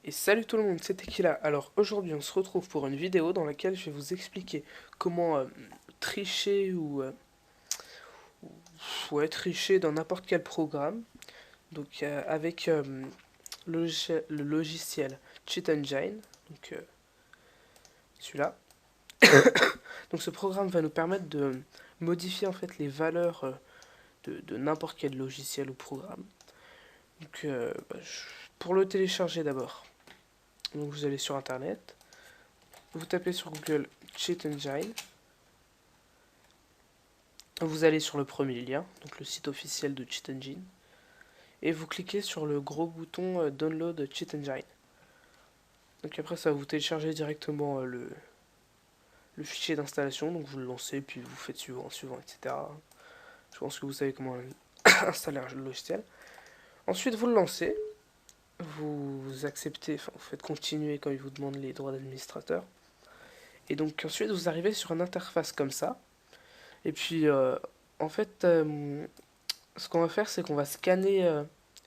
Et salut tout le monde, c'est Tequila. Alors aujourd'hui on se retrouve pour une vidéo dans laquelle je vais vous expliquer comment tricher ou tricher dans n'importe quel programme. Donc avec le logiciel Cheat Engine, donc celui-là. Donc ce programme va nous permettre de modifier en fait les valeurs de n'importe quel logiciel ou programme. Donc pour le télécharger d'abord, donc vous allez sur internet, vous tapez sur Google Cheat Engine. Vous allez sur le premier lien, donc le site officiel de Cheat Engine, et vous cliquez sur le gros bouton Download Cheat Engine. Donc après ça va vous télécharger directement le fichier d'installation, donc vous le lancez, puis vous faites suivant, suivant, etc. Je pense que vous savez comment installer un logiciel. Ensuite vous le lancez, vous acceptez, enfin vous faites continuer quand il vous demande les droits d'administrateur. Et donc ensuite vous arrivez sur une interface comme ça. Et puis en fait ce qu'on va faire, c'est qu'on va scanner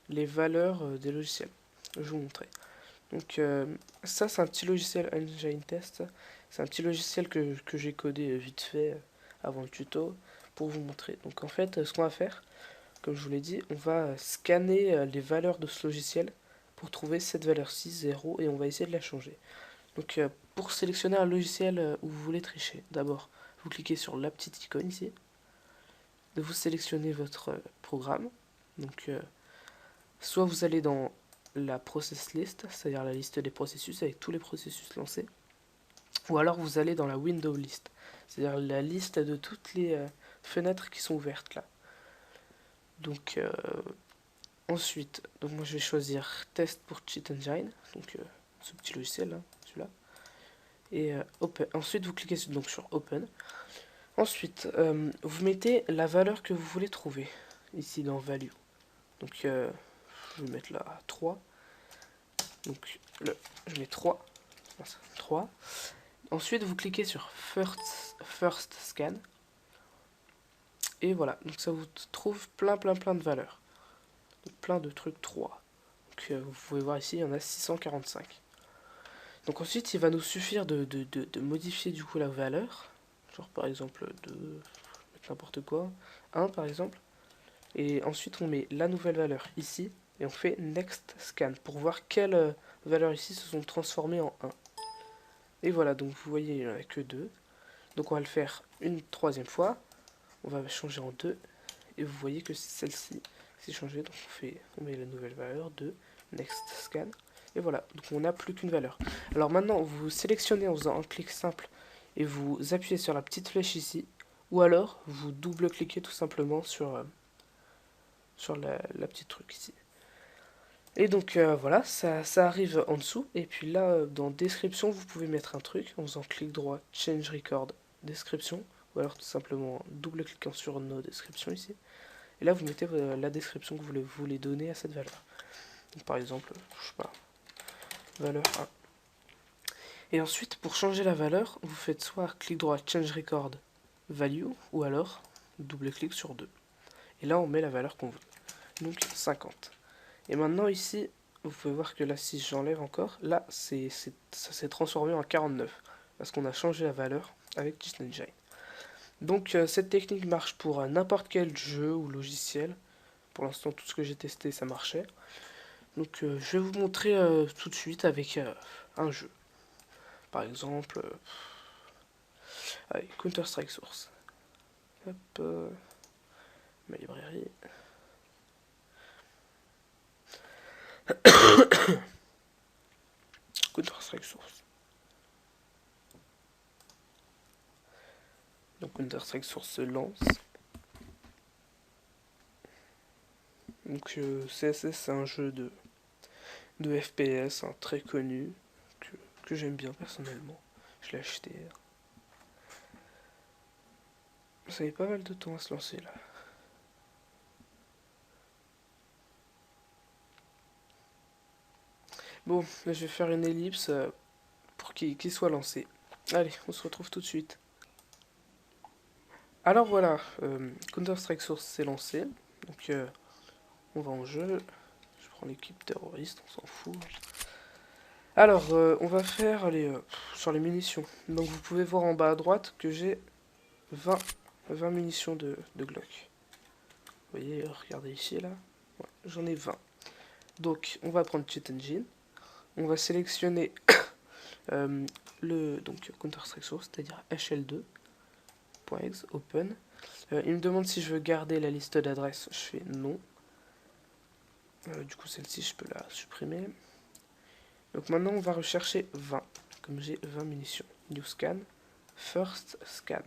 les valeurs des logiciels. Je vais vous montrer. Donc ça, c'est un petit logiciel Engine Test. C'est un petit logiciel que j'ai codé vite fait avant le tuto pour vous montrer. Donc en fait, ce qu'on va faire, comme je vous l'ai dit, on va scanner les valeurs de ce logiciel pour trouver cette valeur-ci, 0, et on va essayer de la changer. Donc pour sélectionner un logiciel où vous voulez tricher, d'abord, vous cliquez sur la petite icône ici, de vous sélectionner votre programme. Donc soit vous allez dans la process list, c'est-à-dire la liste des processus avec tous les processus lancés, ou alors vous allez dans la window list, c'est-à-dire la liste de toutes les fenêtres qui sont ouvertes là. Donc ensuite, donc moi je vais choisir test pour Cheat Engine, donc ce petit logiciel là, celui-là, et open. Ensuite vous cliquez donc sur open. Ensuite vous mettez la valeur que vous voulez trouver ici dans value. Donc je vais mettre là 3. Donc je mets 3. 3. Ensuite, vous cliquez sur First Scan. Et voilà, donc ça vous trouve plein de valeurs. Donc plein de trucs 3. Donc vous pouvez voir ici, il y en a 645. Donc ensuite, il va nous suffire de modifier du coup la valeur. Genre par exemple de n'importe quoi. 1 par exemple. Et ensuite, on met la nouvelle valeur ici. Et on fait Next Scan pour voir quelles valeurs ici se sont transformées en 1. Et voilà, donc vous voyez, il n'y en a que 2. Donc on va le faire une troisième fois. On va changer en 2. Et vous voyez que celle-ci s'est changée. Donc on met la nouvelle valeur de Next Scan. Et voilà, donc on n'a plus qu'une valeur. Alors maintenant, vous sélectionnez en faisant un clic simple. Et vous appuyez sur la petite flèche ici. Ou alors, vous double-cliquez tout simplement sur la petite truc ici. Et donc voilà, ça arrive en dessous. Et puis là, dans description, vous pouvez mettre un truc en faisant clic droit, change record, description. Ou alors tout simplement double-cliquant sur nos descriptions ici. Et là, vous mettez la description que vous voulez donner à cette valeur. Donc, par exemple, je sais pas, valeur 1. Et ensuite, pour changer la valeur, vous faites soit clic droit, change record, value, ou alors double-clic sur 2. Et là, on met la valeur qu'on veut. Donc 50. Et maintenant ici, vous pouvez voir que là, si j'enlève encore, là, ça s'est transformé en 49. Parce qu'on a changé la valeur avec Cheat Engine. Donc cette technique marche pour n'importe quel jeu ou logiciel. Pour l'instant, tout ce que j'ai testé, ça marchait. Donc je vais vous montrer tout de suite avec un jeu. Par exemple, allez, Counter-Strike Source. Hop, ma librairie. Counter-Strike Source. Donc Counter-Strike Source se lance. Donc CSS, c'est un jeu de FPS très connu que j'aime bien personnellement. Je l'ai acheté. Ça met pas mal de temps à se lancer là. Bon, là, je vais faire une ellipse pour qu'il soit lancé. Allez, on se retrouve tout de suite. Alors voilà, Counter-Strike Source s'est lancé. Donc on va en jeu. Je prends l'équipe terroriste, on s'en fout. Alors, on va faire sur les munitions. Donc vous pouvez voir en bas à droite que j'ai 20 munitions de Glock. Vous voyez, regardez ici là. Ouais, j'en ai 20. Donc on va prendre Cheat Engine. On va sélectionner le Counter-Strike Source, c'est-à-dire HL2.exe, open. Il me demande si je veux garder la liste d'adresses. Je fais non. Du coup celle-ci je peux la supprimer. Donc maintenant on va rechercher 20. Comme j'ai 20 munitions. New scan. First scan.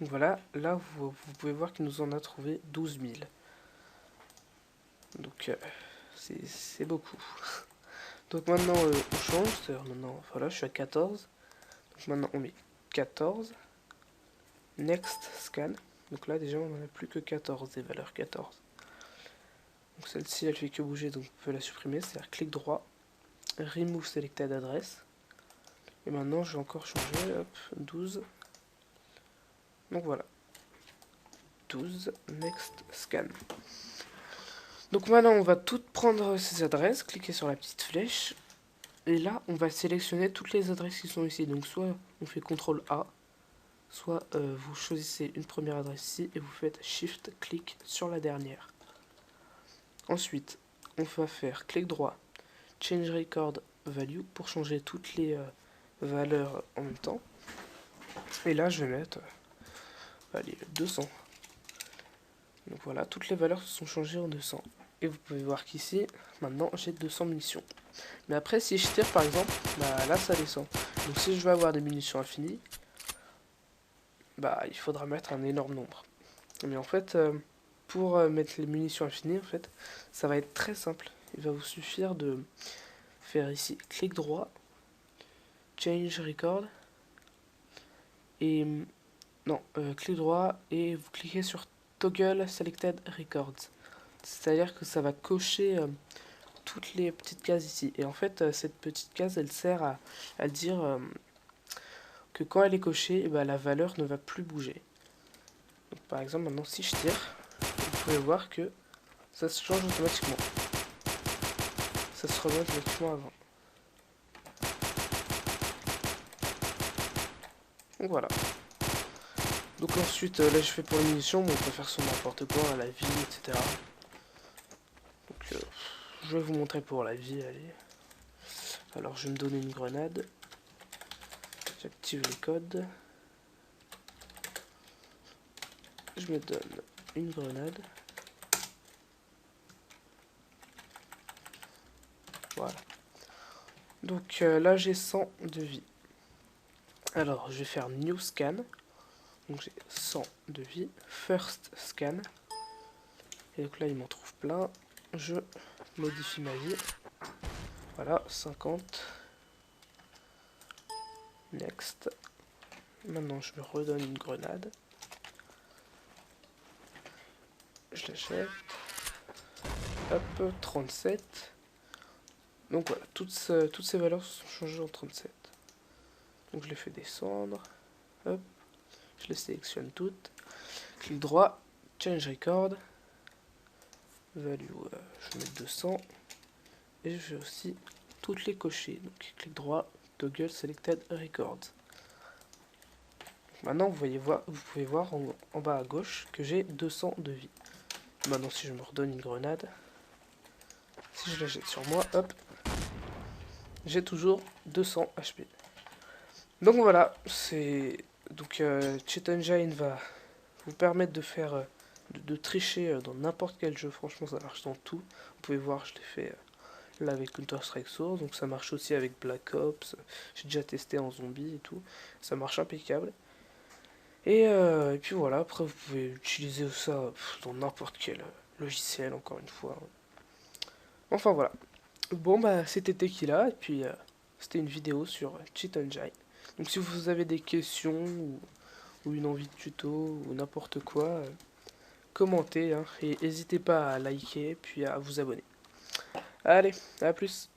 Donc voilà, là vous pouvez voir qu'il nous en a trouvé 12 000. Donc c'est beaucoup. Donc maintenant on change, c'est-à-dire maintenant voilà je suis à 14. Donc maintenant on met 14. Next scan. Donc là déjà on n'en a plus que 14 des valeurs 14. Donc celle-ci elle fait que bouger donc on peut la supprimer, c'est-à-dire clic droit, remove selected address. Et maintenant je vais encore changer, hop, 12. Donc voilà. 12, next scan. Donc maintenant on va toutes prendre ces adresses, cliquer sur la petite flèche. Et là on va sélectionner toutes les adresses qui sont ici. Donc soit on fait CTRL A, soit vous choisissez une première adresse ici et vous faites Shift, clic sur la dernière. Ensuite, on va faire clic droit, Change Record Value pour changer toutes les valeurs en même temps. Et là, je vais mettre allez, 200. Donc voilà, toutes les valeurs se sont changées en 200. Et vous pouvez voir qu'ici, maintenant, j'ai 200 munitions. Mais après, si je tire par exemple, bah là, ça descend. Donc si je veux avoir des munitions infinies, bah il faudra mettre un énorme nombre. Mais en fait, pour mettre les munitions infinies, en fait, ça va être très simple. Il va vous suffire de faire ici clic droit, change record, et non, clic droit et vous cliquez sur toggle selected records. C'est-à-dire que ça va cocher toutes les petites cases ici. Et en fait, cette petite case, elle sert à dire que quand elle est cochée, la valeur ne va plus bouger. Donc, par exemple, maintenant, si je tire, vous pouvez voir que ça se change automatiquement. Ça se remet automatiquement avant. Donc voilà. Donc ensuite, là je fais pour les munitions, mais on peut faire sur n'importe quoi, la vie, etc. Donc je vais vous montrer pour la vie, allez. Alors je vais me donner une grenade. J'active les codes. Je me donne une grenade. Voilà. Donc là j'ai 100 de vie. Alors je vais faire New Scan. Donc j'ai 100 de vie. First Scan. Et donc là il m'en trouve plein. Je modifie ma vie. Voilà, 50. Next. Maintenant je me redonne une grenade. Je l'achète. Hop, 37. Donc voilà, toutes ces valeurs se sont changées en 37. Donc je les fais descendre. Hop, je les sélectionne toutes. Clic droit, change record. Value, je vais mettre 200. Et je vais aussi toutes les cocher. Donc clic droit, toggle selected records. Maintenant vous pouvez voir en bas à gauche que j'ai 200 de vie. Maintenant si je me redonne une grenade, si je la jette sur moi, hop, j'ai toujours 200 HP. Donc voilà, Cheat Engine va vous permettre de faire de tricher dans n'importe quel jeu. Franchement, ça marche dans tout. Vous pouvez voir, je l'ai fait là avec Counter-Strike Source, donc ça marche aussi avec Black Ops. J'ai déjà testé en zombie et tout. Ça marche impeccable. Et puis voilà, après vous pouvez utiliser ça dans n'importe quel logiciel, encore une fois. Enfin voilà. Bon bah c'était Tequila, et puis c'était une vidéo sur Cheat Engine. Donc si vous avez des questions ou une envie de tuto ou n'importe quoi, commentez hein, et n'hésitez pas à liker puis à vous abonner. Allez, à plus.